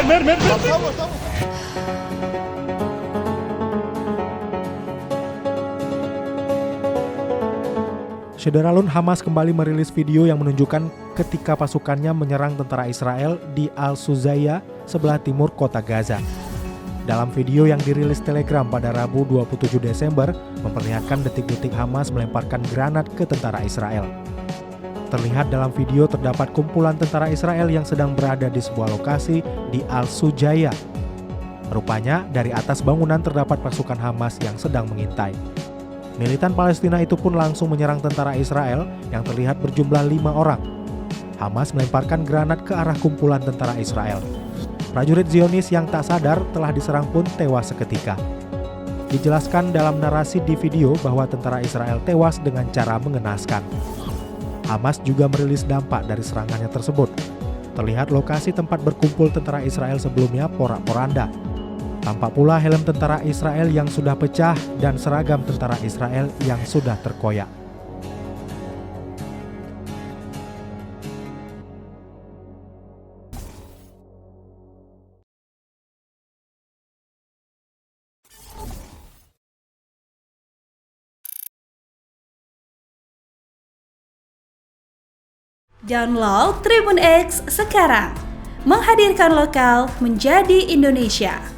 mer. Syederalun Hamas kembali merilis video yang menunjukkan ketika pasukannya menyerang tentara Israel di Al-Suzaya sebelah timur kota Gaza. Dalam video yang dirilis Telegram pada Rabu 27 Desember, memperlihatkan detik-detik Hamas melemparkan granat ke tentara Israel. Terlihat dalam video terdapat kumpulan tentara Israel yang sedang berada di sebuah lokasi di Al-Suzaya. Rupanya dari atas bangunan terdapat pasukan Hamas yang sedang mengintai. Militan Palestina itu pun langsung menyerang tentara Israel yang terlihat berjumlah 5 orang. Hamas melemparkan granat ke arah kumpulan tentara Israel. Prajurit Zionis yang tak sadar telah diserang pun tewas seketika. Dijelaskan dalam narasi di video bahwa tentara Israel tewas dengan cara mengenaskan. Hamas juga merilis dampak dari serangannya tersebut. Terlihat lokasi tempat berkumpul tentara Israel sebelumnya porak-poranda. Tampak pula helm tentara Israel yang sudah pecah dan seragam tentara Israel yang sudah terkoyak. Download Tribun X sekarang, menghadirkan lokal menjadi Indonesia.